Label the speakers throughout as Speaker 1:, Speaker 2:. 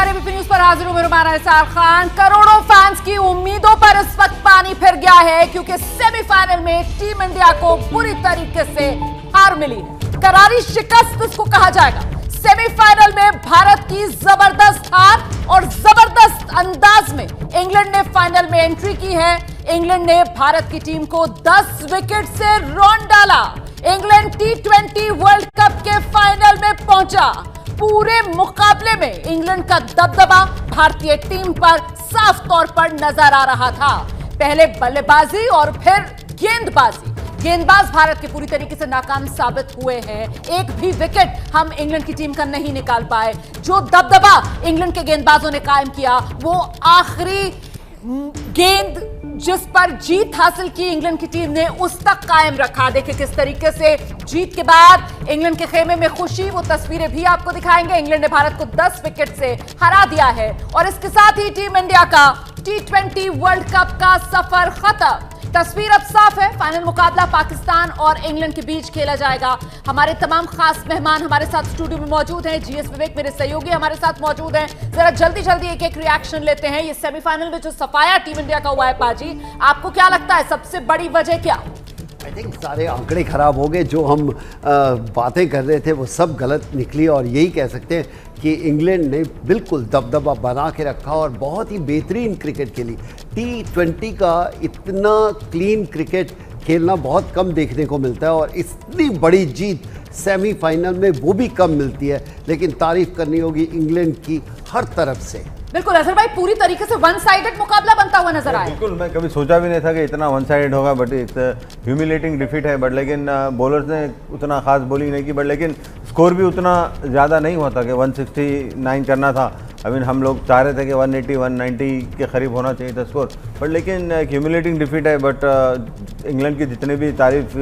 Speaker 1: नमस्कार, ABP news पर हाजिर हूं मैं रुमाना इसार खान। करोड़ों फैंस की उम्मीदों पर इस वक्त पानी फिर गया है क्योंकि सेमीफाइनल में टीम इंडिया को बुरी तरीके से हार मिली है। करारी शिकस्त इसको कहा जाएगा। सेमीफाइनल में भारत की जबरदस्त हार और जबरदस्त अंदाज में इंग्लैंड ने फाइनल में एंट्री की है। इंग्लैंड ने भारत की टीम को 10 विकेट से रौंद डाला। इंग्लैंड T20 वर्ल्ड कप के फाइनल में पहुंचा। पूरे मुकाबले में इंग्लैंड का दबदबा भारतीय टीम पर साफ तौर पर नजर आ रहा था। पहले बल्लेबाजी और फिर गेंदबाजी। गेंदबाज भारत के पूरी तरीके से नाकाम साबित हुए हैं। एक भी विकेट हम इंग्लैंड की टीम का नहीं निकाल पाए। जो दबदबा इंग्लैंड के गेंदबाजों ने कायम किया, वो आखिरी गेंद जिस पर जीत हासिल की इंग्लैंड की टीम ने, उस तक कायम रखा। देखिए किस तरीके से जीत के बाद इंग्लैंड के खेमे में खुशी, वो तस्वीरें भी आपको दिखाएंगे। इंग्लैंड ने भारत को 10 विकेट से हरा दिया है और इसके साथ ही टीम इंडिया का T20 वर्ल्ड कप का सफर खत्म। तस्वीर अब साफ है। फाइनल मुकाबला पाकिस्तान और इंग्लैंड के बीच खेला जाएगा। हमारे तमाम खास मेहमान हमारे साथ स्टूडियो में मौजूद हैं। जीएस विवेक मेरे सहयोगी हमारे साथ मौजूद हैं। जरा जल्दी जल्दी एक एक रिएक्शन लेते हैं। ये सेमीफाइनल में जो सफाया टीम इंडिया का हुआ है, पाजी, आपको क्या लगता है सबसे बड़ी वजह क्या?
Speaker 2: आई थिंक सारे आंकड़े खराब हो गए। जो हम बातें कर रहे थे वो सब गलत निकली और यही कह सकते हैं कि इंग्लैंड ने बिल्कुल दबदबा बना के रखा और बहुत ही बेहतरीन क्रिकेट खेली। T20 का इतना क्लीन क्रिकेट खेलना बहुत कम देखने को मिलता है और इतनी बड़ी जीत सेमीफाइनल में वो भी कम मिलती है। लेकिन तारीफ करनी होगी इंग्लैंड की हर तरफ से।
Speaker 1: बिल्कुल अजहर भाई, पूरी तरीके से वन साइडेड मुकाबला बनता हुआ नजर आया।
Speaker 3: बिल्कुल, मैं कभी सोचा भी नहीं था कि इतना वन साइडेड होगा, बट इट्स ह्यूमिलेटिंग डिफीट है। बट लेकिन बॉलर्स ने उतना खास बॉलिंग नहीं की, बट लेकिन स्कोर भी उतना ज़्यादा नहीं हुआ था कि 169 करना था। अभी हम लोग चाह रहे थे कि 180 190 के करीब होना चाहिए था स्कोर, बट लेकिन ह्यूमिलेटिंग डिफीट है। बट इंग्लैंड की जितनी भी तारीफ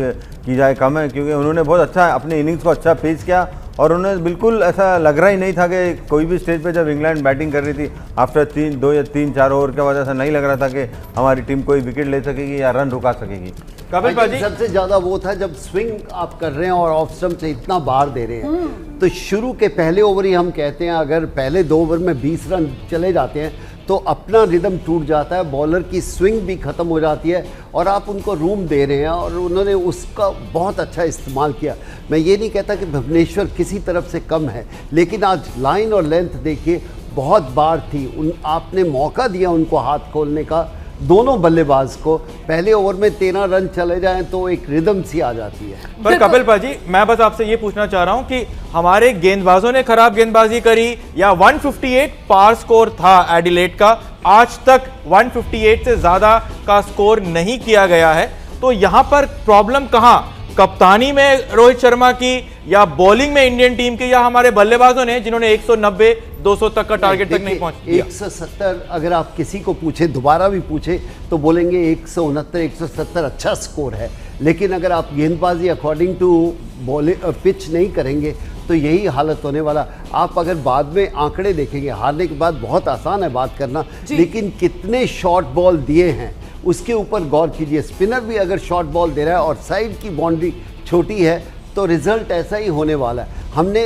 Speaker 3: की जाए कम है, क्योंकि उन्होंने बहुत अच्छा अपने इनिंग्स को अच्छा पेश किया और उन्हें बिल्कुल ऐसा लग रहा ही नहीं था कि कोई भी स्टेज पे जब इंग्लैंड बैटिंग कर रही थी आफ्टर 2 या 3-4 ओवर के बाद ऐसा नहीं लग रहा था कि हमारी टीम कोई विकेट ले सकेगी या रन रुका सकेगी।
Speaker 2: कपिल पाजी, सबसे ज़्यादा वो था जब स्विंग आप कर रहे हैं और ऑफ स्टंप से इतना बाहर दे रहे हैं, तो शुरू के पहले ओवर ही हम कहते हैं अगर पहले 2 ओवर में 20 रन चले जाते हैं तो अपना रिदम टूट जाता है, बॉलर की स्विंग भी ख़त्म हो जाती है और आप उनको रूम दे रहे हैं और उन्होंने उसका बहुत अच्छा इस्तेमाल किया। मैं ये नहीं कहता कि भुवनेश्वर किसी तरफ से कम है, लेकिन आज लाइन और लेंथ देखिए बहुत बार थी। आपने मौका दिया उनको हाथ खोलने का, दोनों बल्लेबाज को। पहले ओवर में 13 रन चले जाएं तो एक रिदम सी आ जाती है।
Speaker 4: पर कपिल पाजी, मैं बस आपसे ये पूछना चाह रहा हूं कि हमारे गेंदबाजों ने खराब गेंदबाजी करी या 158 पार स्कोर था एडिलेड का, आज तक 158 से ज्यादा का स्कोर नहीं किया गया है, तो यहां पर प्रॉब्लम कहां? कप्तानी में रोहित शर्मा की या बॉलिंग में इंडियन टीम की या हमारे बल्लेबाजों ने जिन्होंने 190-200 तक का टारगेट तक नहीं पहुंच दिया?
Speaker 2: 170 अगर आप किसी को पूछे, दोबारा भी पूछे, तो बोलेंगे 169-170 अच्छा स्कोर है। लेकिन अगर आप गेंदबाजी अकॉर्डिंग टू पिच नहीं करेंगे तो यही हालत होने वाला। आप अगर बाद में आंकड़े देखेंगे, हारने के बाद बहुत आसान है बात करना, लेकिन कितने शॉर्ट बॉल दिए हैं उसके ऊपर गौर कीजिए। स्पिनर भी अगर शॉर्ट बॉल दे रहा है और साइड की बाउंड्री छोटी है तो रिजल्ट ऐसा ही होने वाला है। हमने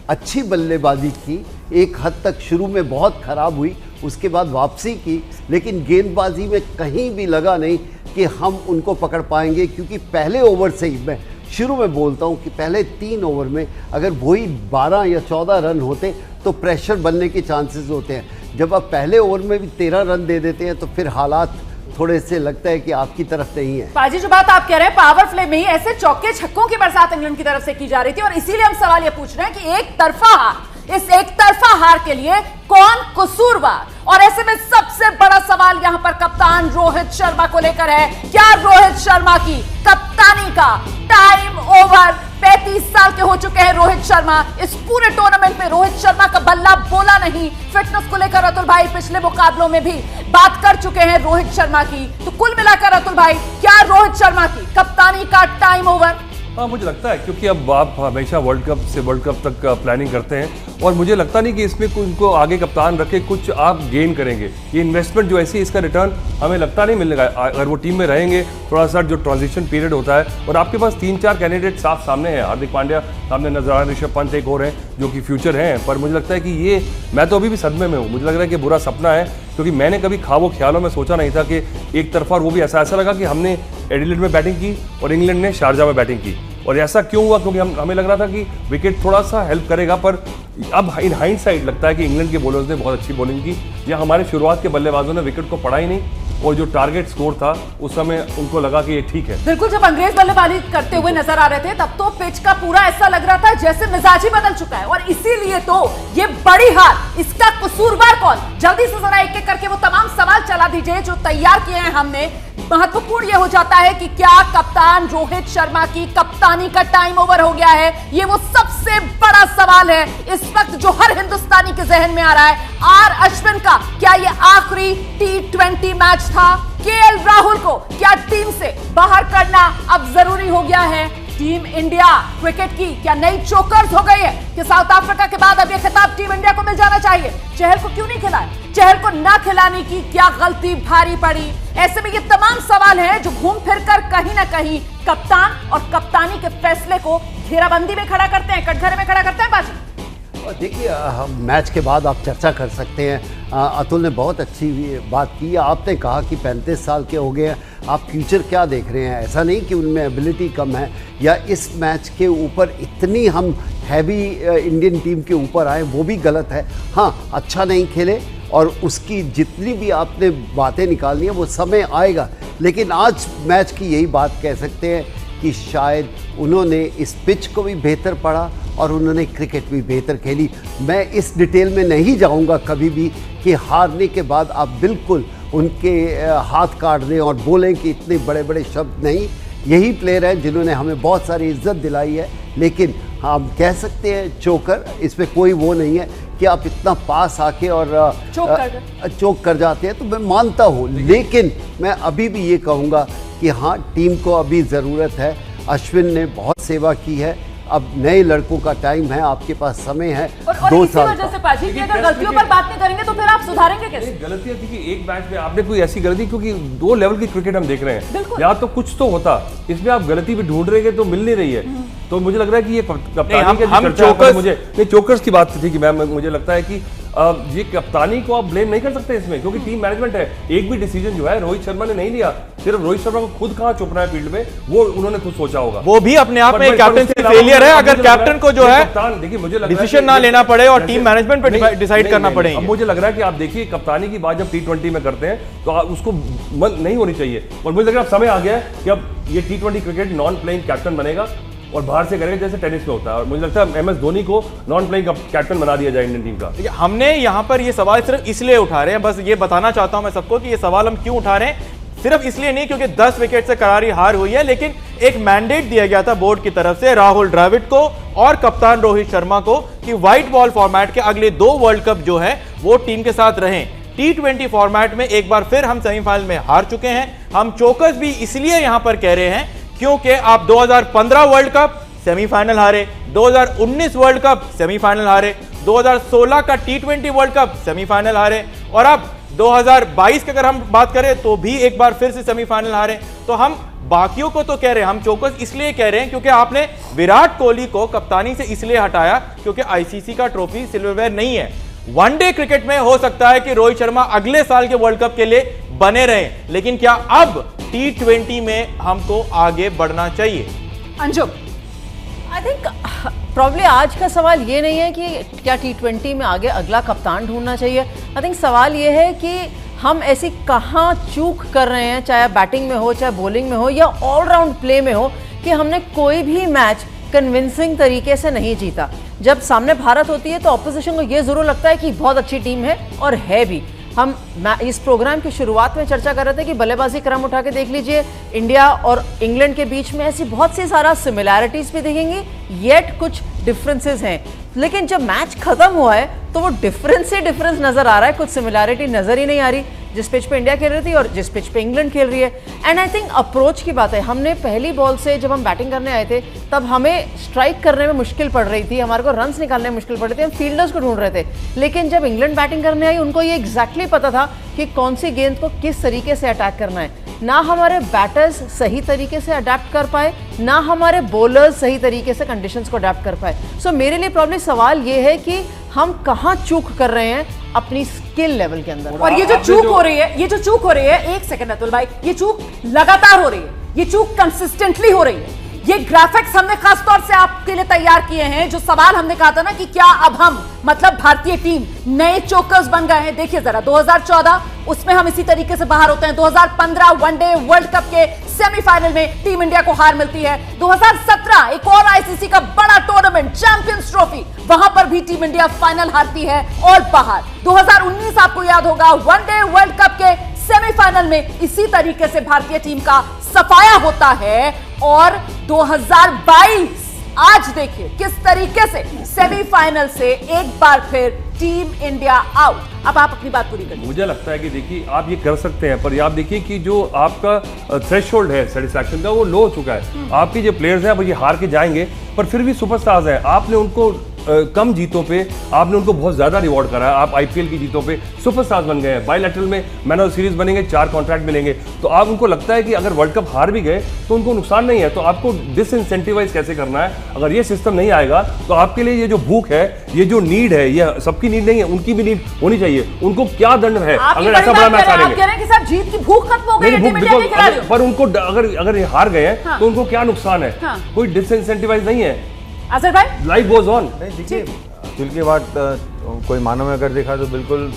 Speaker 2: अच्छी बल्लेबाजी की, एक हद तक शुरू में बहुत ख़राब हुई, उसके बाद वापसी की, लेकिन गेंदबाजी में कहीं भी लगा नहीं कि हम उनको पकड़ पाएंगे। क्योंकि पहले ओवर से ही, मैं शुरू में बोलता हूँ कि पहले 3 ओवर में अगर वही 12 या 14 रन होते तो प्रेशर बनने के चांसेस होते हैं। जब आप पहले ओवर में भी 13 रन दे देते हैं तो फिर हालात थोड़े से लगता है कि आपकी तरफ नहीं है।
Speaker 1: पाजी, जो बात आप कह रहे हैं, पावर प्ले में ही ऐसे चौके छक्कों की बरसात इंग्लैंड की तरफ से की जा रही थी और इसीलिए हम सवाल ये पूछ रहे हैं कि एक तरफा हार, इस एक तरफा हार के लिए कौन कसूरवार? और ऐसे में सबसे बड़ा सवाल यहां पर कप्तान रोहित शर्मा को लेकर है। क्या रोहित शर्मा की कप्तानी का टाइम ओवर? 35 साल के हो चुके हैं रोहित शर्मा। इस पूरे टूर्नामेंट में रोहित शर्मा का बल्ला बोला नहीं। फिटनेस को लेकर अतुल भाई पिछले मुकाबलों में भी बात कर चुके हैं रोहित शर्मा की। तो कुल मिलाकर अतुल भाई, क्या रोहित शर्मा की कप्तानी का टाइम ओवर?
Speaker 5: हाँ मुझे लगता है, क्योंकि अब आप हमेशा वर्ल्ड कप से वर्ल्ड कप तक प्लानिंग करते हैं और मुझे लगता नहीं कि इसमें उनको आगे कप्तान रखे कुछ आप गेन करेंगे। ये इन्वेस्टमेंट जो ऐसी इसका रिटर्न हमें लगता नहीं मिलेगा अगर वो टीम में रहेंगे। थोड़ा सा जो ट्रांजिशन पीरियड होता है और आपके पास 3-4 कैंडिडेट साफ सामने हैं, हार्दिक पांड्या सामने नजर आ रहे, ऋषभ पंत एक और हैं जो कि फ्यूचर हैं, पर मुझे लगता है कि ये मैं तो अभी भी सदमे में हूँ। मुझे लग रहा है कि बुरा सपना है, क्योंकि मैंने कभी ख्वाबों ख्यालों में सोचा नहीं था कि एक तरफा, और वो भी ऐसा लगा कि हमने एडिलेड में बैटिंग की और इंग्लैंड ने शारजा में बैटिंग की। और ऐसा क्यों हुआ? क्योंकि हमें लग रहा था कि विकेट थोड़ा सा हेल्प करेगा, पर अब इन हाइंडसाइट लगता है कि इंग्लैंड के बॉलर्स ने बहुत अच्छी बॉलिंग की या हमारे शुरुआत के बल्लेबाजों ने विकेट को पड़ा ही नहीं, और जो टारगेट स्कोर था उस समय उनको लगा कि ये ठीक है।
Speaker 1: बिल्कुल, जब अंग्रेज बल्लेबाजी करते हुए नजर आ रहे थे तब तो पिच का पूरा ऐसा लग रहा था जैसे मिजाज ही बदल चुका है, और इसीलिए तो ये बड़ी हार, इसका कसूरवार कौन? जल्दी से जरा एक एक करके वो तमाम सवाल चला दीजिए जो तैयार किए हैं हमने। महत्वपूर्ण ये हो जाता है कि क्या कप्तान रोहित शर्मा की कप्तानी का टाइम ओवर हो गया है? ये वो सबसे बड़ा सवाल है इस वक्त जो हर हिंदुस्तानी के जहन में आ रहा है। आर अश्विन का क्या ये आखिरी T20 मैच था? केएल राहुल को क्या टीम से बाहर करना अब जरूरी हो गया है? टीम इंडिया क्रिकेट की क्या नई चोकर्स हो गई है कि साउथ अफ्रीका के बाद अब ये खिताब टीम इंडिया को मिल जाना चाहिए? चहल को क्यों नहीं खिलाया? चहल को ना खिलाने की क्या गलती भारी पड़ी? ऐसे में ये तमाम सवाल हैं जो घूम फिर कर कहीं ना कहीं कप्तान और कप्तानी के फैसले को घेराबंदी में खड़ा करते हैं, कटघरे में खड़ा करते हैं। बाजी
Speaker 2: देखिए, मैच के बाद आप चर्चा कर सकते हैं। अतुल ने बहुत अच्छी बात की। आपने कहा कि 35 साल के हो गए हैं, आप फ्यूचर क्या देख रहे हैं? ऐसा नहीं कि उनमें एबिलिटी कम है या इस मैच के ऊपर इतनी हम हैवी इंडियन टीम के ऊपर आए, वो भी गलत है। हाँ, अच्छा नहीं खेले और उसकी जितनी भी आपने बातें निकालनी है वो समय आएगा, लेकिन आज मैच की यही बात कह सकते हैं कि शायद उन्होंने इस पिच को भी बेहतर पढ़ा और उन्होंने क्रिकेट भी बेहतर खेली। मैं इस डिटेल में नहीं जाऊंगा कभी भी कि हारने के बाद आप बिल्कुल उनके हाथ काट दें और बोलें कि इतने बड़े बड़े शब्द नहीं। यही प्लेयर हैं जिन्होंने हमें बहुत सारी इज्जत दिलाई है, लेकिन हम कह सकते हैं चोकर, इसमें कोई वो नहीं है कि आप इतना पास आके और चोक कर जाते हैं, तो मैं मानता हूँ। लेकिन मैं अभी भी ये कहूँगा कि हाँ, टीम को अभी ज़रूरत है। अश्विन ने बहुत सेवा की है, अब नए लड़कों का टाइम है, आपके पास समय है।
Speaker 1: और 2 साल वजह से पाजी कि अगर गलतियों पर बात नहीं करेंगे तो फिर आप सुधारेंगे कैसे?
Speaker 5: गलतियां थी कि एक मैच में आपने कोई ऐसी गलती, क्योंकि 2 लेवल की क्रिकेट हम देख रहे हैं, या तो कुछ तो होता, इसमें आप गलती भी ढूंढ रहे हैं तो मिल नहीं रही है। तो मुझे लग रहा है कि ये कप्तानी के मुझे चोकर्स की बात थी कि मुझे लगता है कि ये कप्तानी को आप ब्लेम नहीं कर सकते इसमें, क्योंकि टीम मैनेजमेंट है। एक भी डिसीजन जो है रोहित शर्मा ने नहीं लिया, सिर्फ रोहित शर्मा को खुद कहाँ चुपना है फील्ड में, वो उन्होंने खुद सोचा होगा।
Speaker 4: वो भी अपने आप में एक कैप्टनसी फेलियर है। अगर कैप्टन को जो है
Speaker 5: देखिए, मुझे
Speaker 4: डिसीजन ना लेना पड़े और टीम मैनेजमेंट पे डिसाइड करना पड़े।
Speaker 5: अब मुझे लग रहा है कि आप देखिए, कप्तानी की बात जब T20 में करते हैं तो उसको नहीं होनी चाहिए, और मुझे लग रहा है समय आ गया है कि अब ये T20 cricket non playing captain बनेगा और बाहर से करेगा जैसे टेनिस में होता है। और मुझे लगता है MS धोनी को नॉन प्लेइंग कैप्टन बना दिया जाए इंडियन टीम का।
Speaker 4: हमने यहाँ पर ये सवाल सिर्फ इसलिए उठा रहे हैं, बस ये बताना चाहता हूं मैं सबको कि ये सवाल हम क्यों उठा रहे हैं। सिर्फ इसलिए नहीं क्योंकि 10 विकेट से करारी हार हुई है, लेकिन एक मैंडेट दिया गया था बोर्ड की तरफ से राहुल द्रविड़ को और कप्तान रोहित शर्मा को कि व्हाइट बॉल फॉर्मेट के अगले 2 वर्ल्ड कप जो है वो टीम के साथ रहें। T20 फॉर्मेट में एक बार फिर हम सेमीफाइनल में हार चुके हैं। हम चोकर्स भी इसलिए यहां पर कह रहे हैं क्योंकि आप 2015 वर्ल्ड कप सेमीफाइनल हारे, 2019 वर्ल्ड कप सेमीफाइनल हारे, 2016 का T20 वर्ल्ड कप सेमीफाइनल हारे, और अब 2022 की अगर हम बात करें तो भी एक बार फिर से सेमीफाइनल हारे। तो हम बाकियों को तो कह रहे हैं, हम चोकर्स इसलिए कह रहे हैं क्योंकि आपने विराट कोहली को कप्तानी से इसलिए हटाया क्योंकि ICC का ट्रॉफी सिल्वरवेयर नहीं है। वनडे क्रिकेट में हो सकता है कि रोहित शर्मा अगले साल के वर्ल्ड कप के लिए बने रहें, लेकिन क्या अब T20 में हमको आगे बढ़ना चाहिए?
Speaker 1: अंजुम,
Speaker 6: आई थिंक प्रॉब्ली आज का सवाल ये नहीं है कि क्या T20 में आगे अगला कप्तान ढूंढना चाहिए। आई थिंक सवाल ये है कि हम ऐसी कहाँ चूक कर रहे हैं, चाहे बैटिंग में हो, चाहे बॉलिंग में हो, या ऑलराउंड प्ले में हो, कि हमने कोई भी मैच कन्विंसिंग तरीके से नहीं जीता। जब सामने भारत होती है तो ऑपोजिशन को ये जरूर लगता है कि बहुत अच्छी टीम है, और है भी। हम इस प्रोग्राम की शुरुआत में चर्चा कर रहे थे कि बल्लेबाजी क्रम उठा के देख लीजिए, इंडिया और इंग्लैंड के बीच में ऐसी बहुत सी सारा सिमिलैरिटीज भी दिखेंगी, येट कुछ डिफरेंसेस हैं। लेकिन जब मैच खत्म हुआ है तो वो डिफरेंस से डिफरेंस नजर आ रहा है, कुछ सिमिलैरिटी नजर ही नहीं आ रही। जिस पिच पे इंडिया खेल रही थी और जिस पिच पे इंग्लैंड खेल रही है। एंड आई थिंक अप्रोच की बात है, हमने पहली बॉल से जब हम बैटिंग करने आए थे तब हमें स्ट्राइक करने में मुश्किल पड़ रही थी, हमारे को रन्स निकालने में मुश्किल पड़ रही थी, हम फील्डर्स को ढूंढ रहे थे। लेकिन जब इंग्लैंड बैटिंग करने आई उनको ये एग्जैक्टली पता था कि कौन सी गेंद को किस तरीके से अटैक करना है। ना हमारे बैटर्स सही तरीके से अडेप्ट कर पाए, ना हमारे बॉलर्स सही तरीके से कंडीशंस को अडेप्ट कर पाए। सो मेरे लिए प्रॉब्लम सवाल ये है कि हम कहाँ चूक कर रहे हैं अपनी स्किल लेवल के अंदर।
Speaker 1: और ये जो चूक हो रही है, एक सेकंड अतुल भाई, ये चूक लगातार हो रही है, ये चूक कंसिस्टेंटली हो रही है। ये ग्राफिक्स हमने खास तौर से आपके लिए तैयार किए हैं। जो सवाल हमने कहा था ना कि क्या अब हम मतलब भारतीय टीम नए चोकर्स बन गए हैं, देखिए जरा 2014 उसमें हम इसी तरीके से बाहर होते हैं, 2015 वनडे वर्ल्ड कप के सेमीफाइनल में टीम इंडिया को हार मिलती है, 2017 एक और आईसीसी का बड़ा टूर्नामेंट चैंपियंस ट्रॉफी, वहां पर भी टीम इंडिया फाइनल हारती है और बाहर। 2019 आपको याद होगा वनडे वर्ल्ड कप के सेमीफाइनल में इसी तरीके से भारतीय टीम का सफाया होता है। और 2022 आज देखिए किस तरीके से सेमीफाइनल से एक बार फिर टीम इंडिया आउट। अब आप अपनी बात पूरी करिए।
Speaker 5: मुझे लगता है कि देखिए आप ये कर सकते हैं, पर आप देखिए कि जो आपका थ्रेशोल्ड है सेटिस्फैक्शन का वो लो हो चुका है। आपके जो प्लेयर्स हैं अब ये हार के जाएंगे, पर फिर भी सुपरस्टार्स हैं। आपने उनको कम जीतों पे आपने उनको बहुत ज्यादा रिवॉर्ड करा है। आप आईपीएल की जीतों पे सुपरस्टार्स बन गए हैं, बायलैटरल में मैन ऑफ द सीरीज बनेंगे, 4 कॉन्ट्रैक्ट मिलेंगे। तो आप उनको लगता है कि अगर वर्ल्ड कप हार भी गए तो उनको नुकसान नहीं है। तो आपको डिसइंसेंटिवाइज कैसे करना है, अगर ये सिस्टम नहीं आएगा तो आपके लिए ये जो भूख है, ये जो नीड है, ये सबकी नीड नहीं है, उनकी भी नीड होनी चाहिए। उनको क्या दंड है अगर ऐसा बड़ा मैच हारेंगे?
Speaker 1: आप कह रहे हैं कि साहब जीत की भूख खत्म हो गई है टीम इंडिया के खिलाड़ियों,
Speaker 5: पर उनको अगर ये हार गए हैं तो उनको क्या नुकसान है? कोई डिसइंसेंटिवाइज नहीं है।
Speaker 1: अजहर भाई
Speaker 5: लाइफ गोज ऑन।
Speaker 3: नहीं देखिए, अतुल की बात कोई मानव में अगर देखा तो बिल्कुल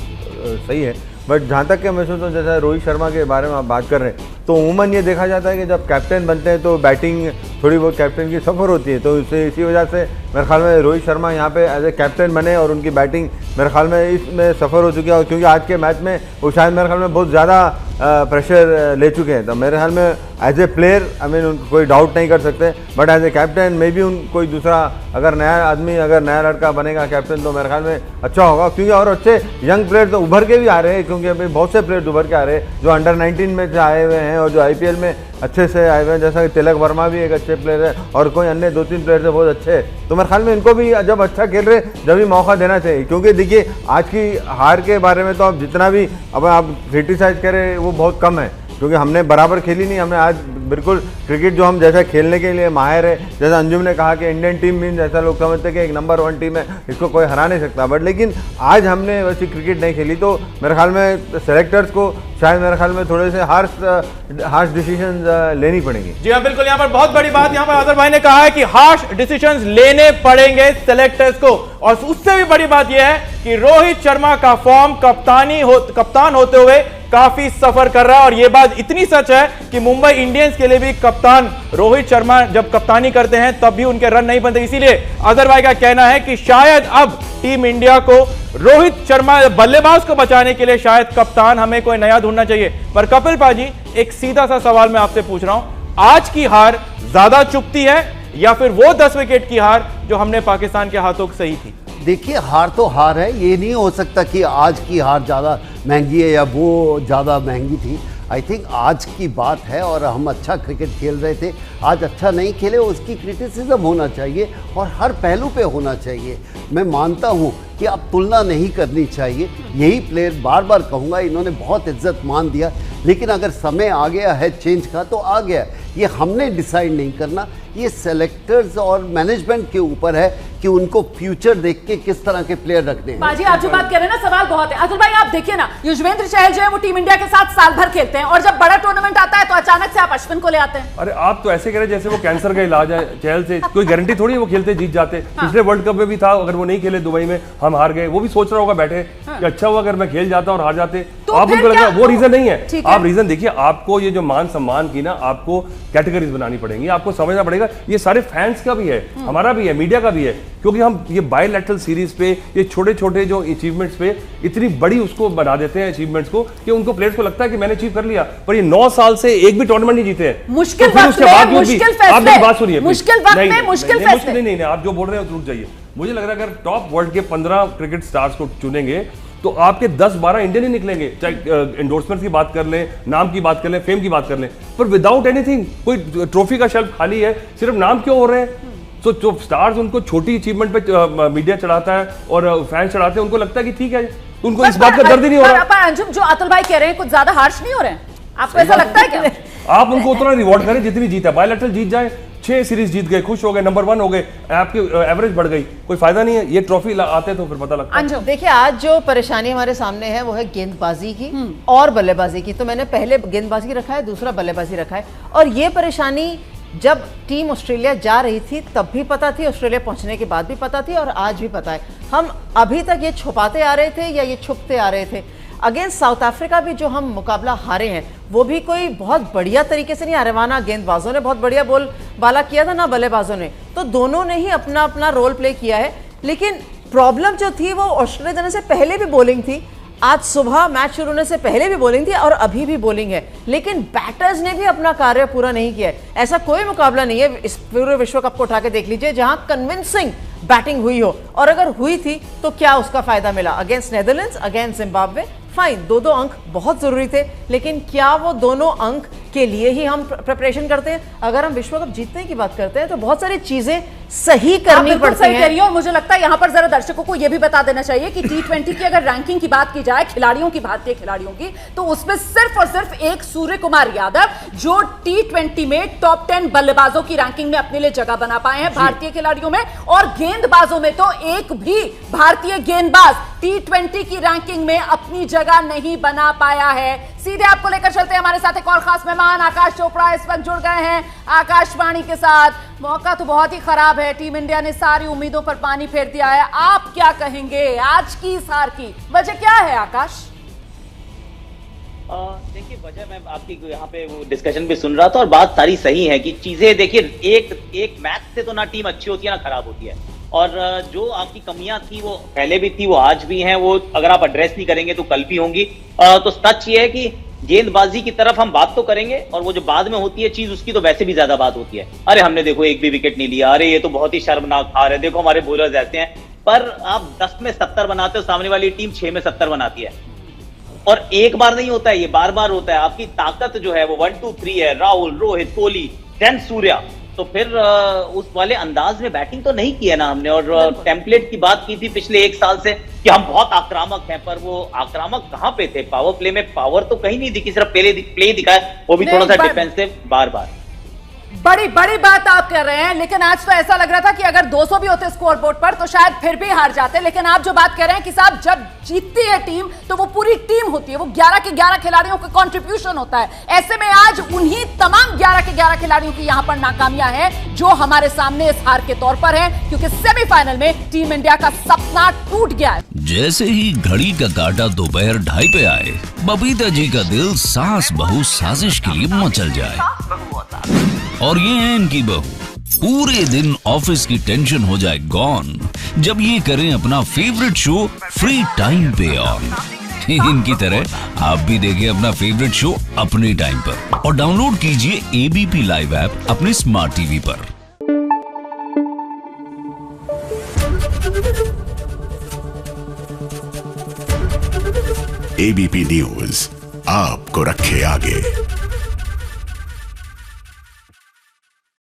Speaker 3: सही है, बट जहाँ तक कि मैं सोचता हूँ जैसा रोहित शर्मा के बारे में आप बात कर रहे हैं, तो उमूमन ये देखा जाता है कि जब कैप्टन बनते हैं तो बैटिंग थोड़ी बहुत कैप्टन की सफ़र होती है। तो इसी वजह से मेरे ख्याल में रोहित शर्मा यहाँ पे एज ए कैप्टन बने और उनकी बैटिंग मेरे ख्याल में इसमें सफ़र हो चुकी है। और क्योंकि आज के मैच में वो शायद मेरे ख्याल में बहुत ज़्यादा प्रेशर ले चुके हैं, तो मेरे ख्याल में एज ए प्लेयर उनको कोई डाउट नहीं कर सकते, but as a captain maybe कोई दूसरा अगर नया आदमी, अगर नया लड़का बनेगा कैप्टन तो मेरे ख्याल में अच्छा होगा। क्योंकि और अच्छे यंग प्लेयर तो उभर के भी आ रहे हैं, क्योंकि अभी बहुत से प्लेयर उभर के आ रहे हैं जो अंडर 19 में आए हुए हैं और जो आईपीएल में अच्छे से आए हुए हैं, जैसा कि तिलक वर्मा भी एक अच्छे प्लेयर है और कोई अन्य 2-3 प्लेयर से बहुत अच्छे हैं। तो मेरे ख्याल में इनको भी जब अच्छा खेल रहे जब भी मौका देना चाहिए। क्योंकि देखिए आज की हार के बारे में तो आप जितना भी अब आप क्रिटिसाइज करें वो बहुत कम है, क्योंकि हमने बराबर खेली नहीं। हमने आज बिल्कुल क्रिकेट जो हम जैसा खेलने के लिए माहिर है, जैसा अंजुम ने कहा कि इंडियन टीम मीन जैसा लोग समझते हैं कि एक नंबर 1 टीम है, इसको कोई हरा नहीं सकता, बट लेकिन आज हमने वैसी क्रिकेट नहीं खेली। तो मेरे ख्याल में सेलेक्टर्स को शायद मेरे ख्याल में थोड़े से हार्श डिसीजन लेनी पड़ेंगी।
Speaker 4: जी हाँ बिल्कुल, यहाँ पर बहुत बड़ी बात यहाँ पर अजहर भाई ने कहा है कि हार्श डिसीजंस लेने पड़ेंगे सेलेक्टर्स को। और उससे भी बड़ी बात यह है कि रोहित शर्मा का फॉर्म कप्तान होते हुए काफी सफर कर रहा है। और यह बात इतनी सच है कि मुंबई इंडियंस के लिए भी कप्तान रोहित शर्मा जब कप्तानी करते हैं तब भी उनके रन नहीं बनते। इसीलिए अजहर भाई का कहना है कि शायद अब टीम इंडिया को रोहित शर्मा बल्लेबाज को बचाने के लिए शायद कप्तान हमें कोई नया ढूंढना चाहिए। पर कपिल पाजी, एक सीधा सा सवाल मैं आपसे पूछ रहा हूं, आज की हार ज्यादा चुभती है या फिर वो 10 विकेट की हार जो हमने पाकिस्तान के हाथों सही थी?
Speaker 2: देखिए हार तो हार है, ये नहीं हो सकता कि आज की हार ज़्यादा महंगी है या वो ज़्यादा महंगी थी। आई थिंक आज की बात है और हम अच्छा क्रिकेट खेल रहे थे, आज अच्छा नहीं खेले उसकी क्रिटिसिज्म होना चाहिए और हर पहलू पे होना चाहिए। मैं मानता हूँ कि अब तुलना नहीं करनी चाहिए, यही प्लेयर बार बार कहूँगा इन्होंने बहुत इज्जत मान दिया, लेकिन अगर समय आ गया है चेंज का तो आ गया। ये हमने डिसाइड नहीं करना, ये सेलेक्टर्स और मैनेजमेंट के ऊपर है कि उनको फ्यूचर देख के किस तरह के प्लेयर रखने हैं।
Speaker 1: बाजी आप जो बात कर रहे हैं ना, सवाल बहुत है। अतुल भाई आप देखिए ना, युजवेंद्र चहल जो है वो टीम इंडिया के साथ साल भर खेलते हैं और जब बड़ा टूर्नामेंट आता है तो अचानक से आप अश्विन को ले आते हैं।
Speaker 5: अरे आप तो ऐसे कह रहे जैसे वो कैंसर का इलाज है चहल से, कोई गारंटी थोड़ी है वो खेलते जीत जाते। पिछले वर्ल्ड कप में भी था, अगर वो नहीं खेले दुबई में हम हार गए, वो भी सोच रहा होगा बैठे कि अच्छा हुआ अगर मैं खेल जाता और हार जाते।
Speaker 1: तो
Speaker 5: आप उनको लगा वो रीजन नहीं है। आप रीजन देखिए, आपको ये जो मान सम्मान की ना आपको कैटेगरीज बनानी पड़ेंगी, आपको समझना पड़ेगा ये सारे फैंस का भी है, हमारा भी है, मीडिया का भी है, क्योंकि हम ये बायलैटरल सीरीज पे ये छोटे छोटे जो अचीवमेंट्स पे इतनी बड़ी उसको बना देते हैं अचीवमेंट्स को कि उनको प्लेयर्स को लगता है कि मैंने अचीव कर लिया, पर ये 9 साल से एक भी टूर्नामेंट नहीं जीते हैं।
Speaker 1: मुश्किल
Speaker 5: तो
Speaker 1: वक्त में मुश्किल फैसले,
Speaker 5: बात सुनिए,
Speaker 1: मुश्किल वक्त में मुश्किल फैसले।
Speaker 5: नहीं, आप जो बोल रहे हैं रुक जाइए। मुझे लग रहा है अगर टॉप वर्ल्ड के 15 क्रिकेट स्टार्स को चुनेंगे तो आपके 10-12 इंडियन ही निकलेंगे, चाहे एंडोर्समेंट की बात कर लें, नाम की बात कर लें, फेम की बात कर लें, पर विदाउट एनीथिंग। कोई ट्रॉफी का शेल्फ खाली है, सिर्फ नाम क्यों हो रहे हैं? तो जो स्टार्स उनको छोटी अचीवमेंट पे मीडिया चढ़ाता है और फैंस चढ़ाते हैं, उनको लगता है कि ठीक है, उनको इस बात का दर्द ही नहीं हो रहा।
Speaker 1: पर अंजुम, जो अतुल भाई कह रहे हैं कुछ ज्यादा हार्श नहीं हो रहे हैं? आपको ऐसा लगता है क्या?
Speaker 5: आप उनको उतना रिवॉर्ड करें जितनी जीत है। बायलैटरल जीत जाए, 6 सीरीज जीत गए, खुश हो गए, नंबर 1 हो गए, आपकी एवरेज बढ़ गई, कोई फायदा नहीं है। ये ट्रॉफी आते तो फिर पता लगता है।
Speaker 6: देखिए, आज जो परेशानी हमारे सामने है वो है गेंदबाजी की और बल्लेबाजी की। तो मैंने पहले गेंदबाजी रखा है, दूसरा बल्लेबाजी रखा है। और ये परेशानी जब टीम ऑस्ट्रेलिया जा रही थी तब भी पता थी, ऑस्ट्रेलिया पहुंचने के बाद भी पता थी और आज भी पता है। हम अभी तक ये छुपाते आ रहे थे या ये छुपते आ रहे थे। अगेंस्ट साउथ अफ्रीका भी जो हम मुकाबला हारे हैं वो भी कोई बहुत बढ़िया तरीके से नहीं हारे। वहाँ ना गेंदबाजों ने बहुत बढ़िया बॉलबाला किया था, ना बल्लेबाजों ने, तो दोनों ने ही अपना अपना रोल प्ले किया है। लेकिन प्रॉब्लम जो थी वो ऑस्ट्रेलिया जाने से पहले भी बॉलिंग थी, आज सुबह मैच शुरू होने से पहले भी बॉलिंग थी और अभी भी बॉलिंग है। लेकिन बैटर्स ने भी अपना कार्य पूरा नहीं किया है। ऐसा कोई मुकाबला नहीं है इस पूरे विश्व कप को उठा के देख लीजिए जहां कन्विंसिंग बैटिंग हुई हो, और अगर हुई थी तो क्या उसका फायदा मिला? Against Netherlands, against Zimbabwe, fine, 2-2 अंक बहुत जरूरी थे, लेकिन क्या वो दोनों अंक के लिए ही हम प्रिपरेशन करते हैं? अगर हम विश्व कप जीतने की बात करते हैं तो बहुत सारी चीजें सही करनी पड़ती हैं।
Speaker 1: और मुझे लगता है यहाँ पर जरा दर्शकों को यह भी बता देना चाहिए कि T20 की अगर रैंकिंग की बात की जाए, खिलाड़ियों की, भारतीय खिलाड़ियों की, तो उसमें सिर्फ और सिर्फ एक सूर्य कुमार यादव जो T20 में टॉप 10 बल्लेबाजों की रैंकिंग में अपने लिए जगह बना पाए हैं भारतीय खिलाड़ियों में। और गेंदबाजों में तो एक भी भारतीय गेंदबाज T20 की रैंकिंग में अपनी जगह नहीं बना पाया है। सीधे आपको लेकर चलते हैं, हमारे साथ एक और खास मेहमान आकाश चोपड़ा इस वक्त जुड़ गए हैं आकाशवाणी के साथ। मौका तो बहुत ही खराब है, टीम इंडिया ने सारी उम्मीदों पर पानी फेर दिया है। आप क्या कहेंगे आज की इस हार की वजह क्या है आकाश?
Speaker 7: देखिए, वजह मैं आपकी यहाँ पे वो डिस्कशन भी सुन रहा था और बात सारी सही है कि चीजें देखिए, एक मैच से तो ना टीम अच्छी होती है ना खराब होती है। और जो आपकी कमियां थी वो पहले भी थी, वो आज भी हैं, वो अगर आप एड्रेस नहीं करेंगे तो कल भी होंगी। तो सच ये है कि गेंदबाजी की तरफ हम बात तो करेंगे और वो जो बाद में होती है चीज, उसकी तो वैसे भी ज्यादा बात होती है। अरे हमने देखो एक भी विकेट नहीं लिया, अरे ये तो बहुत ही शर्मनाक हार है, देखो हमारे बॉलर्स ऐसे हैं। पर आप 10 में 70 बनाते हो, सामने वाली टीम 6 में 70 बनाती है। और एक बार नहीं होता है, ये बार बार होता है। आपकी ताकत जो है वो 1, 2, 3 है, राहुल, रोहित, कोहली, 10 सूर्या। तो फिर उस वाले अंदाज में बैटिंग तो नहीं की है ना हमने। और टेम्पलेट की बात की थी पिछले 1 साल से कि हम बहुत आक्रामक हैं, पर वो आक्रामक कहां पे थे? पावर प्ले में पावर तो कहीं नहीं दिखी, सिर्फ प्ले दिखा है, वो भी थोड़ा सा डिफेंसिव बार बार।
Speaker 1: बड़ी बड़ी बात आप कर रहे हैं, लेकिन आज तो ऐसा लग रहा था कि अगर 200 भी होते स्कोर बोर्ड पर तो शायद फिर भी हार जाते। लेकिन आप जो बात कर रहे हैं कि साहब जब जीतती है टीम तो वो पूरी टीम होती है, वो 11 के 11 खिलाड़ियों का कंट्रीब्यूशन होता है। ऐसे में आज उन्हीं तमाम 11 के 11 खिलाड़ियों की यहां पर नाकामियां हैं जो हमारे सामने इस हार के तौर पर है, क्योंकि सेमीफाइनल में टीम इंडिया का सपना टूट गया है।
Speaker 8: जैसे ही घड़ी का काटा दोपहर 2:30 पे आए, बबीता जी का दिल सास बहू साजिश के लिए मचल जाए। और ये है इनकी बहू, पूरे दिन ऑफिस की टेंशन हो जाए गॉन जब ये करें अपना फेवरेट शो फ्री टाइम पे ऑन। इनकी तरह आप भी देखें अपना फेवरेट शो अपने टाइम पर और डाउनलोड कीजिए एबीपी लाइव ऐप अपने स्मार्ट टीवी पर।
Speaker 9: एबीपी न्यूज आपको रखे आगे।